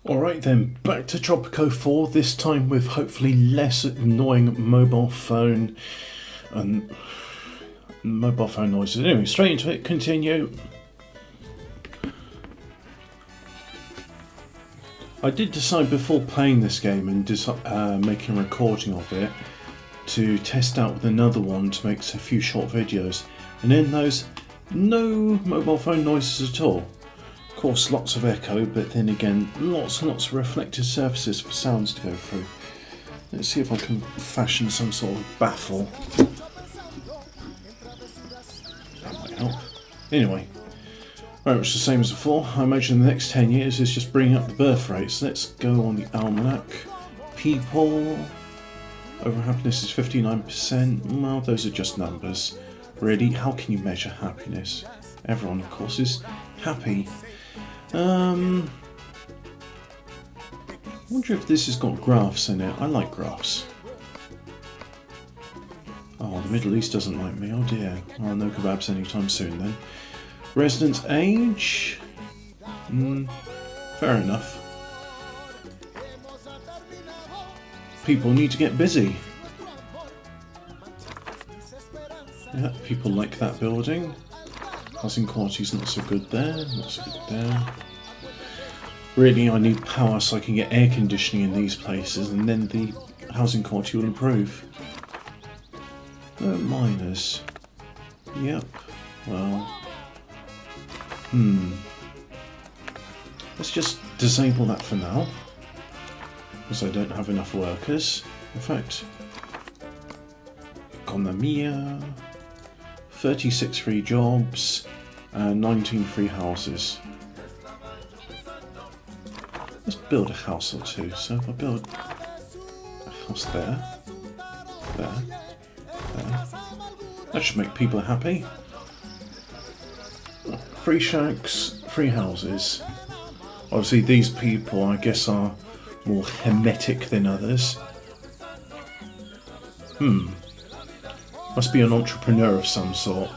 Alright then, back to Tropico 4, this time with hopefully less annoying mobile phone and mobile phone noises. Anyway, straight into it, continue. I did decide before playing this game and making a recording of it to test out with another one to make a few short videos, and in those, no mobile phone noises at all. Of course, lots of echo, but then again, lots and lots of reflected surfaces for sounds to go through. Let's see if I can fashion some sort of baffle. That might help. Anyway, very much the same as before. I imagine the next 10 years is just bringing up the birth rates. Let's go on the almanac. People. Over happiness is 59%. Well, those are just numbers. Really, how can you measure happiness? Everyone, of course, is happy. I wonder if this has got graphs in it. I like graphs. Oh, the Middle East doesn't like me. Oh dear. Well, no kebabs anytime soon then. Residence age? Fair enough. People need to get busy. Yeah, people like that building. Housing quality's not so good there, not so good there. Really, I need power so I can get air conditioning in these places, and then the housing quality will improve. No miners. Yep, well... Let's just disable that for now, because I don't have enough workers. In fact, economia, 36 free jobs, and 19 free houses. Let's build a house or two. So if I build a house there, there, that should make people happy. Free shacks, free houses. Obviously these people, I guess, are more hermetic than others. Must be an entrepreneur of some sort.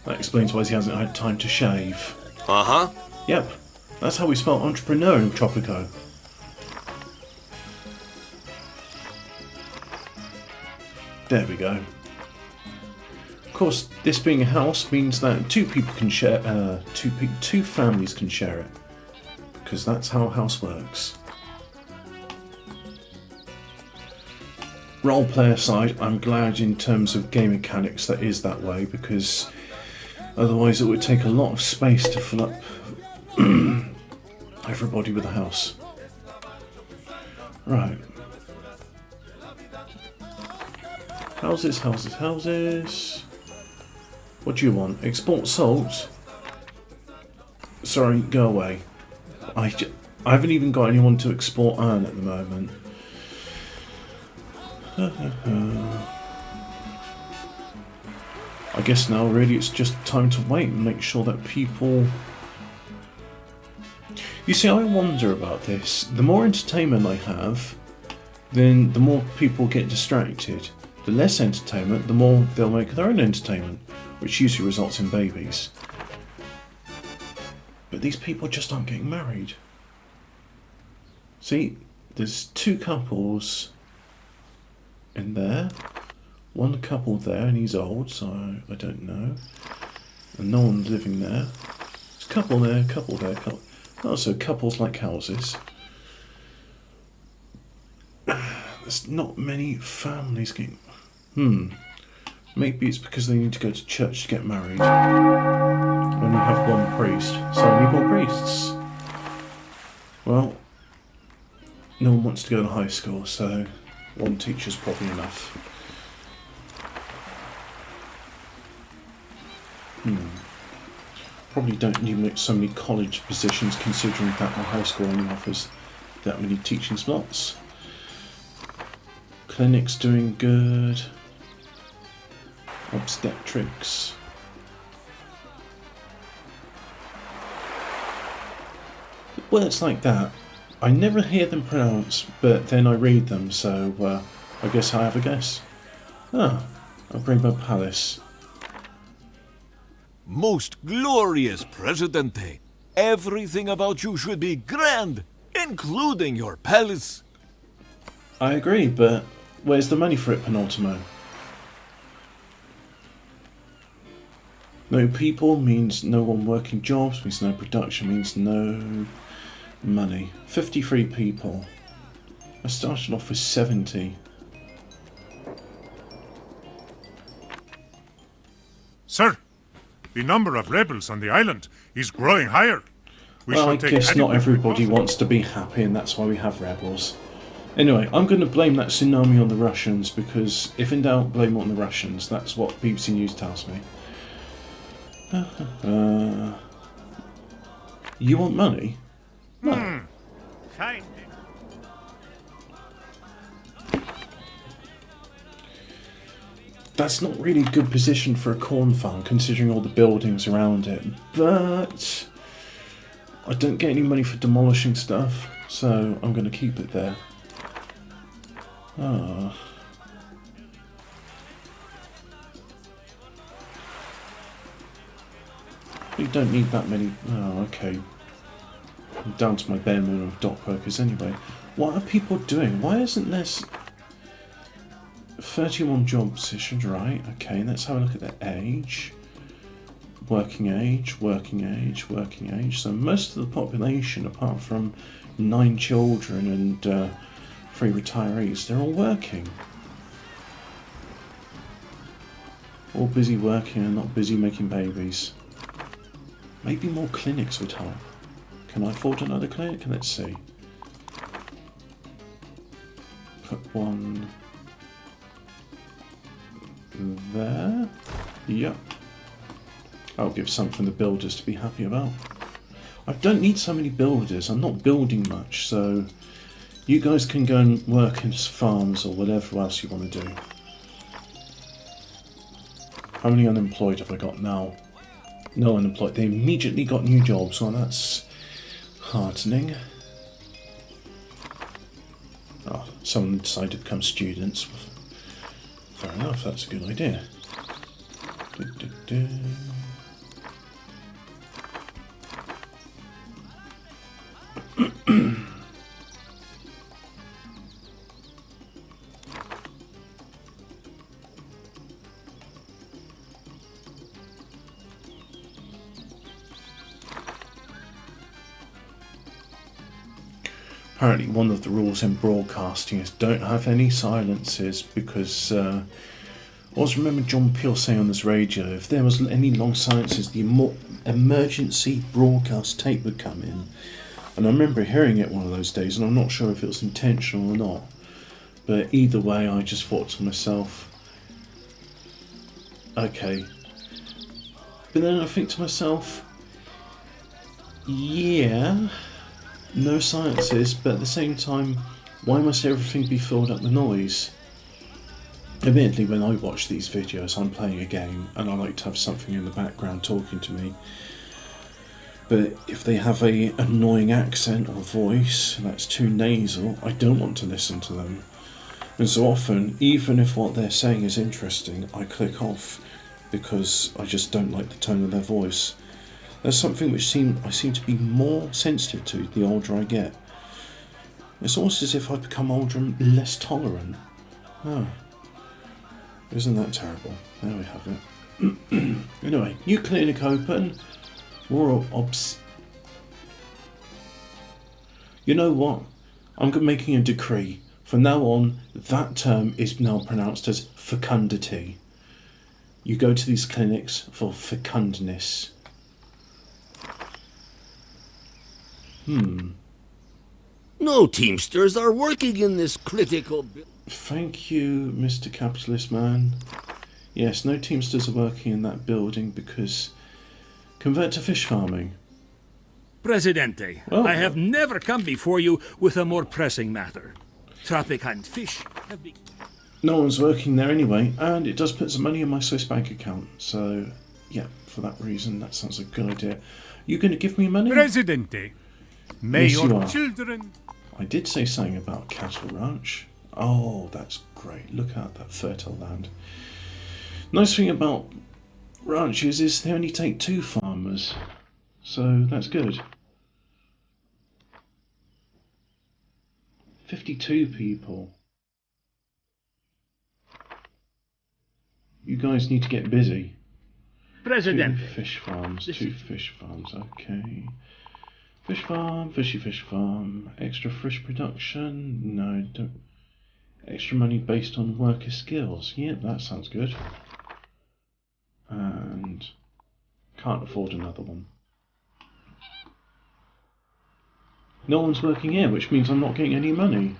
That explains why he hasn't had time to shave. Uh-huh. Yep, that's how we spell entrepreneur in Tropico. There we go. Of course, this being a house means that two people can share, two families can share it. Because that's how a house works. Roleplay aside, I'm glad in terms of game mechanics that is that way, because otherwise it would take a lot of space to fill up everybody with a house. Right. Houses, houses, houses. What do you want? Export salt? Sorry, go away. I haven't even got anyone to export iron at the moment. I guess now really it's just time to wait and make sure that people... You see, I wonder about this. The more entertainment I have, then the more people get distracted. The less entertainment, the more they'll make their own entertainment, which usually results in babies. But these people just aren't getting married. See, there's two couples in there. One couple there, and he's old, so I don't know. And no one's living there. There's a couple there, couple there, couple... Oh, so couples like houses. There's not many families getting... Maybe it's because they need to go to church to get married. Only have one priest, so I need more priests. Well, no one wants to go to high school, so one teacher's probably enough. Probably don't need so many college positions, considering that my high school only offers that many teaching slots. Clinic's doing good. Obstetrics. Words like that, I never hear them pronounced, but then I read them, so I guess I have a guess. Ah, a Rainbow Palace. Most glorious Presidente. Everything about you should be grand. including your palace. I agree, but where's the money for it, Penultimo? No people means no one working jobs, means no production, means no money. 53 people. I started off with 70. Sir, the number of rebels on the island is growing higher. Well, I guess not everybody wants to be happy, and that's why we have rebels. Anyway, I'm going to blame that tsunami on the Russians, because if in doubt, blame it on the Russians. That's what BBC News tells me. You want money? No. Fine. That's not really a good position for a corn farm, considering all the buildings around it. But I don't get any money for demolishing stuff, so I'm going to keep it there. We don't need that many. Oh, okay. I'm down to my bare minimum of dock workers anyway. What are people doing? Why isn't this 31 job positions? Right, okay, let's have a look at their age. Working age, working age, working age. So most of the population, apart from 9 children and 3 retirees, they're all working. All busy working and not busy making babies. Maybe more clinics would help. Can I afford another clinic? Let's see. Put one there. Yep. I'll give something for the builders to be happy about. I don't need so many builders. I'm not building much, so you guys can go and work in farms or whatever else you want to do. How many unemployed have I got now? No unemployed. They immediately got new jobs. Well, that's heartening. Oh, someone decided to become students. Fair enough, that's a good idea. Apparently one of the rules in broadcasting is don't have any silences, because I always remember John Peel saying on this radio, if there was any long silences, the emergency broadcast tape would come in. And I remember hearing it one of those days, and I'm not sure if it was intentional or not. But either way, I just thought to myself, okay. But then I think to myself, yeah, no silences, but at the same time, why must everything be filled up with noise? Admittedly, when I watch these videos, I'm playing a game, and I like to have something in the background talking to me. But if they have a annoying accent or voice that's too nasal, I don't want to listen to them. And so often, even if what they're saying is interesting, I click off because I just don't like the tone of their voice. That's something which I seem to be more sensitive to the older I get. It's almost as if I've become older and less tolerant. Oh, isn't that terrible? There we have it. Anyway, new clinic open. Royal You know what? I'm making a decree. From now on, that term is now pronounced as fecundity. You go to these clinics for fecundness. No Teamsters are working in this critical... Thank you, Mr. Capitalist Man. Yes, no Teamsters are working in that building because... Convert to fish farming. Presidente, Well, I have never come before you with a more pressing matter. Tropico and fish have been... No one's working there anyway, and it does put some money in my Swiss bank account. So, yeah, for that reason, that sounds a good idea. You going to give me money? Presidente, may Yes, you your are. children... I did say something about cattle ranch. Oh, that's great. Look at that fertile land. Nice thing about ranches is they only take 2 farmers. So that's good. 52 people. You guys need to get busy. President. 2 fish farms, 2 fish farms, okay. Fish farm, fish farm. Extra fish production? No, don't. Extra money based on worker skills. Yep, that sounds good. And can't afford another one. No one's working here, which means I'm not getting any money.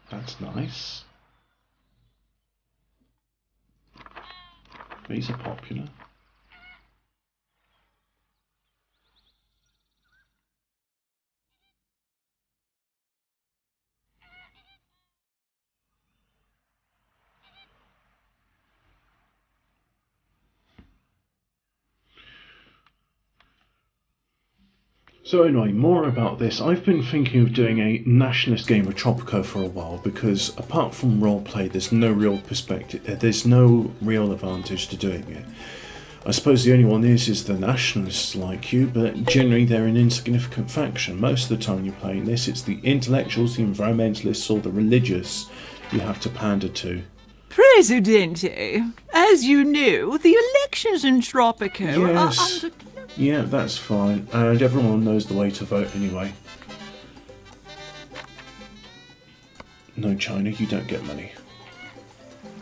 That's nice. These are popular. So anyway, more about this. I've been thinking of doing a nationalist game of Tropico for a while because apart from roleplay, there's no real perspective. There's no real advantage to doing it. I suppose the only one is the nationalists like you, but generally they're an insignificant faction. Most of the time when you're playing this, it's the intellectuals, the environmentalists, or the religious you have to pander to. Presidente, as you know, the elections in Tropico Yes. are under... Yeah, that's fine. And everyone knows the way to vote anyway. No, China, you don't get money.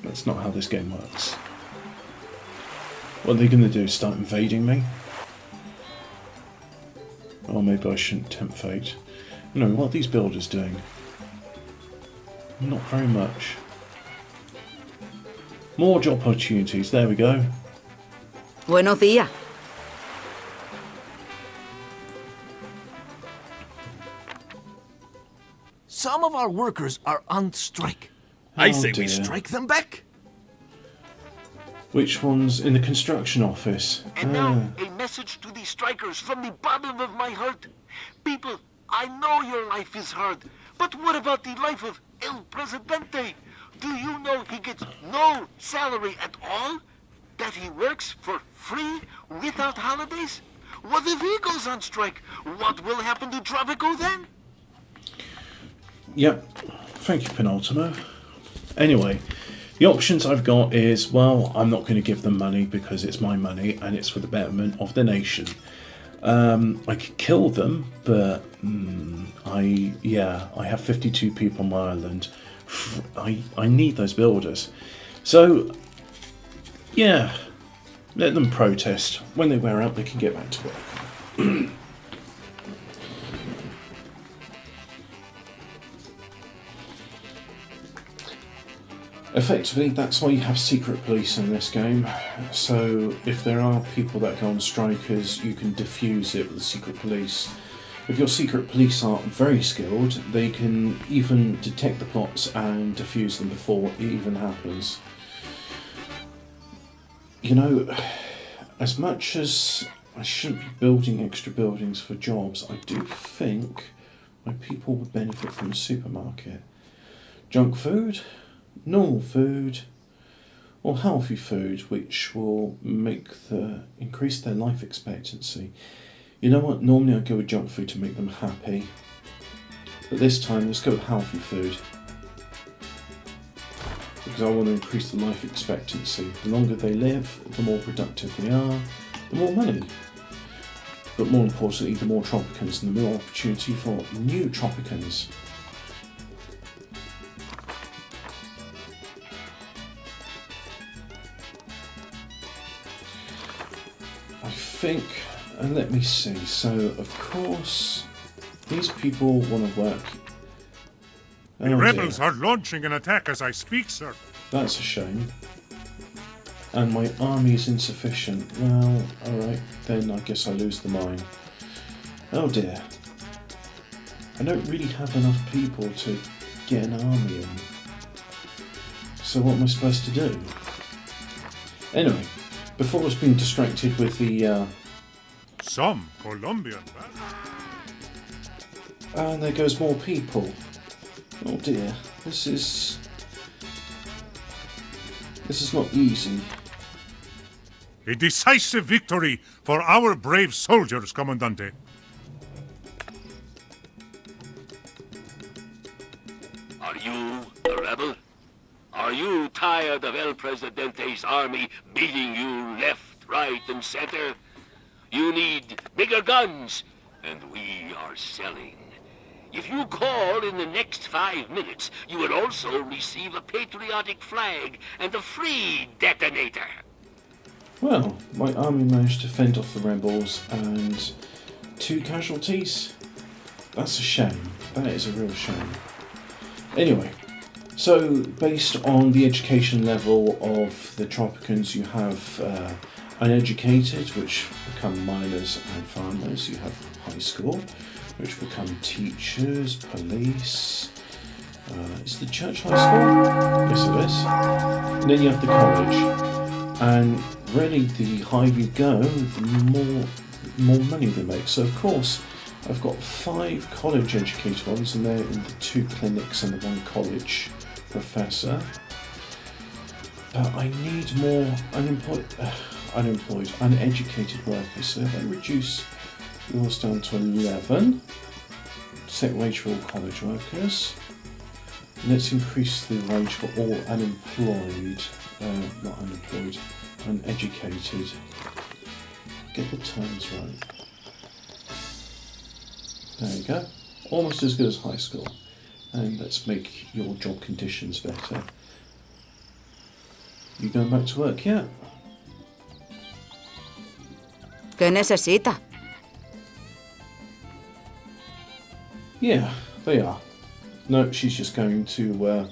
That's not how this game works. What are they going to do? Start invading me? Or maybe I shouldn't tempt fate. No, what are these builders doing? Not very much. More job opportunities, there we go. Buenos días. Some of our workers are on strike. Oh, I say we dear. strike them back. Which one's in the construction office? And now, a message to the strikers from the bottom of my heart. People, I know your life is hard, but what about the life of El Presidente? Do you know he gets no salary at all? That he works for free, without holidays? What if he goes on strike? What will happen to Tropico then? Yep. Thank you, Penultimo. Anyway, the options I've got is, well, I'm not going to give them money because it's my money and it's for the betterment of the nation. I could kill them, but I have 52 people on my island. I need those builders. So, yeah, let them protest. When they wear out, they can get back to work. Effectively, that's why you have secret police in this game. So if there are people that go on strikers, you can defuse it with the secret police. If your secret police are very skilled, they can even detect the plots and defuse them before it even happens. You know, as much as I shouldn't be building extra buildings for jobs, I do think my people would benefit from a supermarket. Junk food? Normal food or healthy food, which will increase their life expectancy. You know what? Normally I go with junk food to make them happy, but this time let's go with healthy food because I want to increase the life expectancy. The longer they live, the more productive they are, the more money. But more importantly, the more Tropicans and the more opportunity for new Tropicans. Think, and let me see, so of course these people want to work. The rebels are launching an attack as I speak, sir. That's a shame. And my army is insufficient. Well, alright, then I guess I lose the mine. Oh dear. I don't really have enough people to get an army in. So what am I supposed to do? Anyway, before I was being distracted with the Some Colombian. and there goes more people. Oh dear, this is not easy. A decisive victory for our brave soldiers, Comandante. Are you a rebel? Are you tired of El Presidente's army beating you left, right, and center? You need bigger guns, and we are selling. If you call in the next 5 minutes, you will also receive a patriotic flag and a free detonator. Well, my army managed to fend off the rebels and 2 casualties. That's a shame. That is a real shame. Anyway, so based on the education level of the Tropicans, you have uneducated, which become miners and farmers. You have high school, which become teachers, police. Is the church high school? Yes, it is. And then you have the college. And really, the higher you go, the more money they make. So of course, I've got 5 college-educated ones, and they're in the 2 clinics and the 1 college professor. But I need more uneducated workers. So if I reduce yours down to 11, set wage for all college workers. Let's increase the wage for all uneducated. Get the terms right. There you go. Almost as good as high school. And let's make your job conditions better. You going back to work yet? ¿Qué necesita? Yeah, they are. No, she's just going to, well,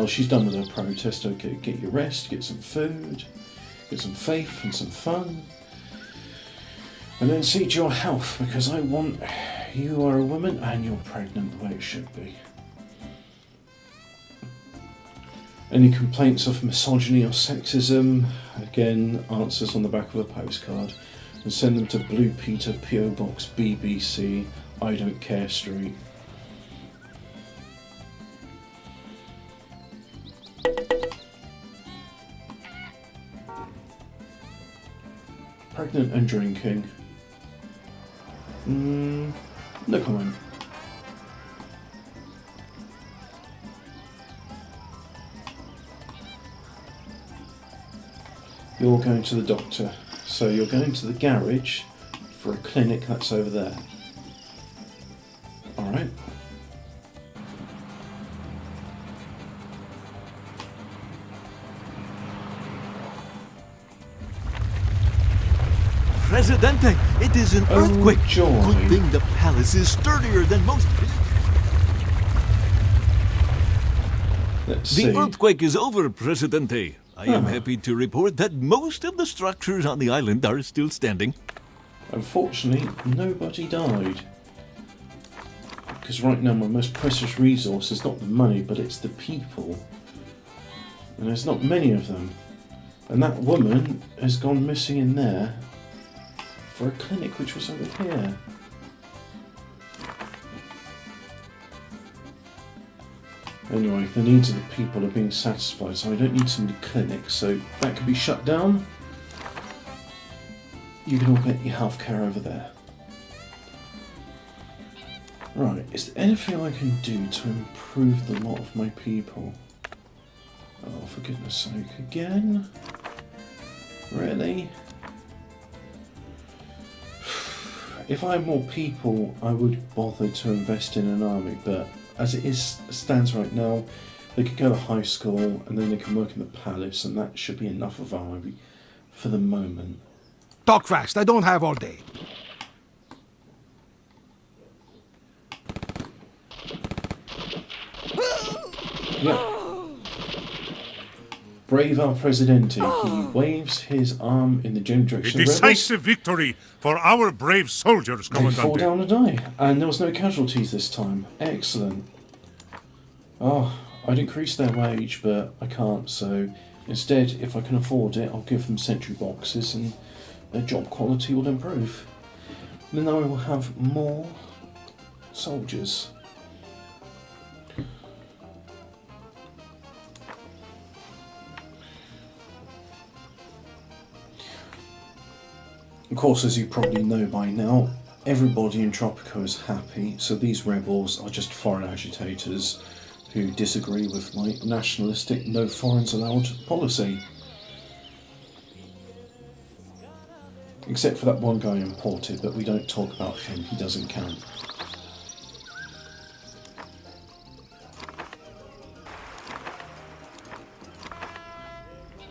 she's done with her protest. Okay, get your rest, get some food, get some faith and some fun. And then see to your health, because you are a woman and you're pregnant the way it should be. Any complaints of misogyny or sexism, again, answers on the back of a postcard. And send them to Blue Peter, PO Box, BBC, I Don't Care Street. Pregnant and drinking. No comment. You're going to the doctor. So you're going to the garage for a clinic that's over there. Alright. Presidente, it is an earthquake. Joy. Good thing the palace is sturdier than most. Let's see. The earthquake is over, Presidente. I am happy to report that most of the structures on the island are still standing. Unfortunately, nobody died. Because right now my most precious resource is not the money, but it's the people. And there's not many of them. And that woman has gone missing in there for a clinic which was over here. Anyway, the needs of the people are being satisfied, so I don't need so many clinics, so that could be shut down. You can all get your healthcare over there. Right, is there anything I can do to improve the lot of my people? Oh, for goodness sake, again? Really? If I had more people, I would bother to invest in an army, but as it stands right now, they could go to high school and then they can work in the palace, and that should be enough of our army for the moment. Talk fast, I don't have all day. Yeah. Brave our Presidente. He waves his arm in the general A direction of rebels. decisive victory for our brave soldiers, They fall Comandante. down and die. And there was no casualties this time. Excellent. Oh, I'd increase their wage, but I can't, so instead, if I can afford it, I'll give them sentry boxes and their job quality will improve. Then I will have more soldiers. Of course, as you probably know by now, everybody in Tropico is happy, so these rebels are just foreign agitators who disagree with my nationalistic no foreigners allowed policy. Except for that one guy imported, but we don't talk about him, he doesn't count.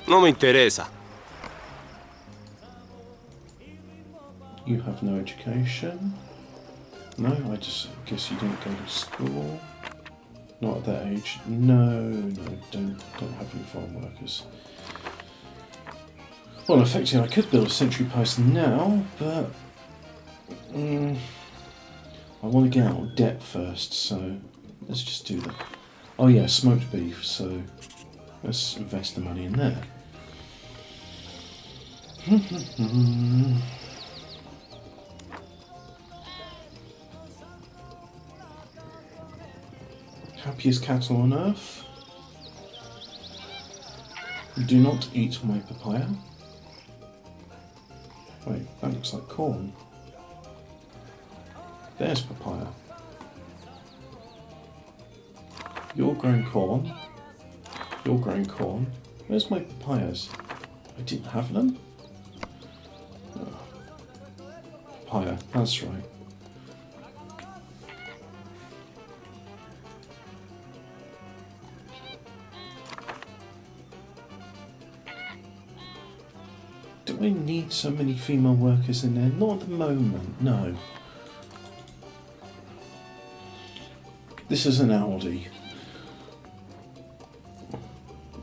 No me interesa. You have no education? No, I just guess you didn't go to school. Not at that age. No, don't have any foreign workers. Well, effectively, I could build a sentry post now, but I want to get out of debt first, so let's just do that. Oh yeah, smoked beef, so let's invest the money in there. Happiest cattle on earth. Do not eat my papaya. Wait, that looks like corn. There's papaya. You're growing corn. You're growing corn. Where's my papayas? I didn't have them? Oh. Papaya, that's right. Do I need so many female workers in there? Not at the moment, no. This is an Audi.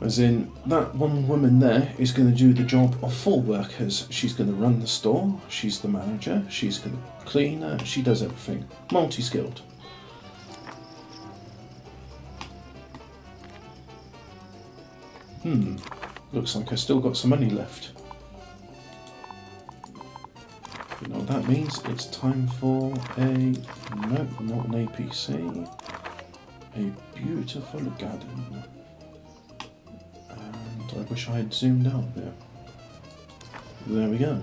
As in, that one woman there is going to do the job of 4 workers. She's going to run the store, she's the manager, she's going to clean her, she does everything. Multi-skilled. Looks like I still got some money left. You know what that means? It's time for a... Nope, not an APC. A beautiful garden. And I wish I had zoomed out a bit. There we go.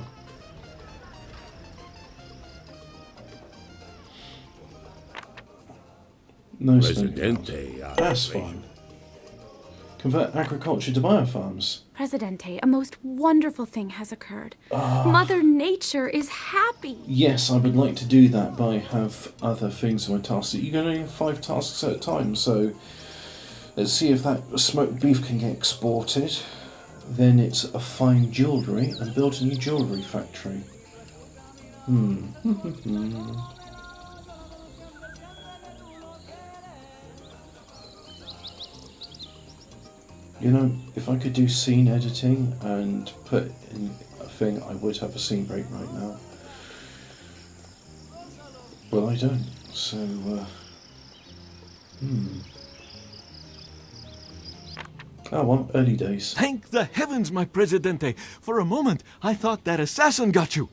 No Presidente, that's fine. Convert agriculture to biofarms. Presidente, a most wonderful thing has occurred. Mother Nature is happy. Yes, I would like to do that, but I have other things on my tasks. You can only have 5 tasks at a time, so let's see if that smoked beef can get exported. Then it's a fine jewellery and build a new jewellery factory. You know, if I could do scene editing and put in a thing, I would have a scene break right now. Well, I don't, so, Oh well, early days. Thank the heavens, my Presidente! For a moment, I thought that assassin got you.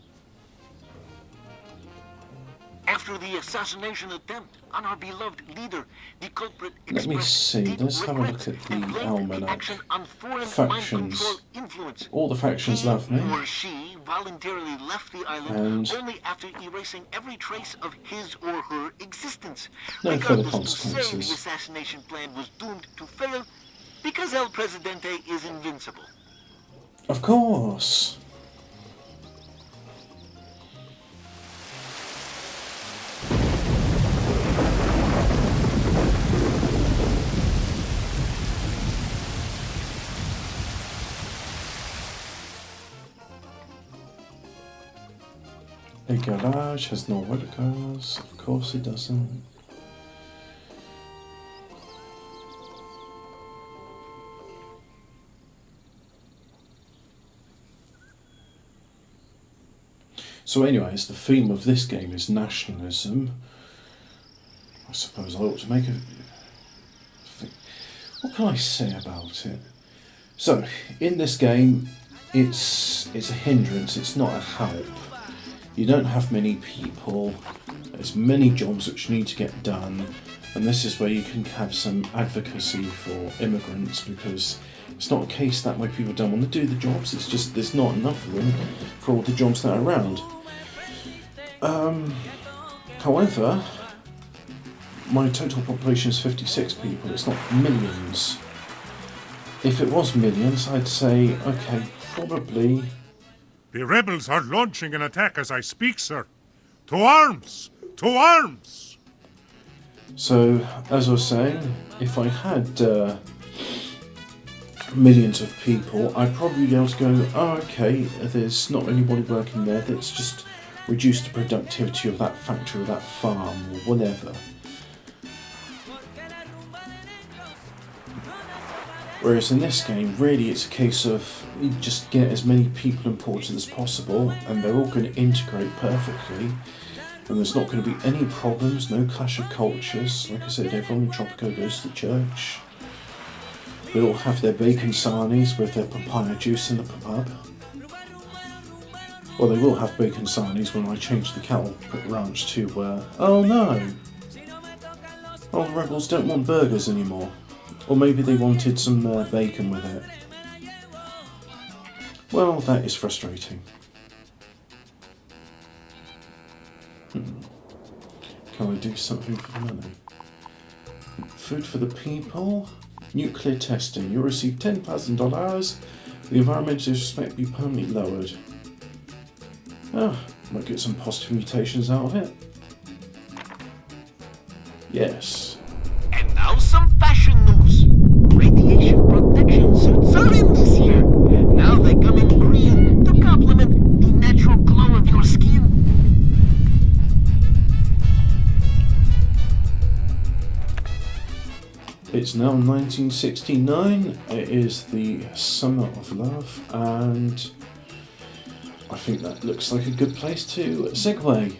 After the assassination attempt on our beloved leader, the culprit Let me expressed see, deep let's have a regret look at the and blamed the almanac. action on foreign Factions. mind-control influence. All the factions He love me. or she voluntarily left the island And only after erasing every trace of his or her existence. no further Regardless, to say the consequences. assassination plan was doomed to fail because El Presidente is invincible. Of course. A garage has no workers. Of course it doesn't. So anyways, the theme of this game is nationalism. I suppose I ought to make a... What can I say about it? So, in this game, it's a hindrance, it's not a help. You don't have many people, there's many jobs which need to get done, and this is where you can have some advocacy for immigrants, because it's not a case that my people don't want to do the jobs, it's just there's not enough of them for all the jobs that are around. However, my total population is 56 people, it's not millions. If it was millions, I'd say, okay, probably... The rebels are launching an attack as I speak, sir. To arms! To arms! So, as I was saying, if I had millions of people, I'd probably be able to go, oh, okay, there's not anybody working there, let's just reduce the productivity of that factory or that farm or whatever. Whereas in this game, really it's a case of you just get as many people imported as possible and they're all going to integrate perfectly and there's not going to be any problems, no clash of cultures. Like I said, everyone in Tropico goes to church. They all have their bacon sarnies with their papaya juice in the pub. Well, they will have bacon sarnies when I change the cattle ranch to, oh no! Oh, the rebels don't want burgers anymore. Or maybe they wanted some bacon with it. Well, that is frustrating. Can I do something for the money? Food for the people. Nuclear testing. You'll receive $10,000. The environmental respect be permanently lowered. Oh, might get some positive mutations out of it. Yes. And now some fashion news. Radiation protection suits are in this year. Now they come in green to complement the natural glow of your skin. It's now 1969. It is the Summer of Love, and I think that looks like a good place to segue.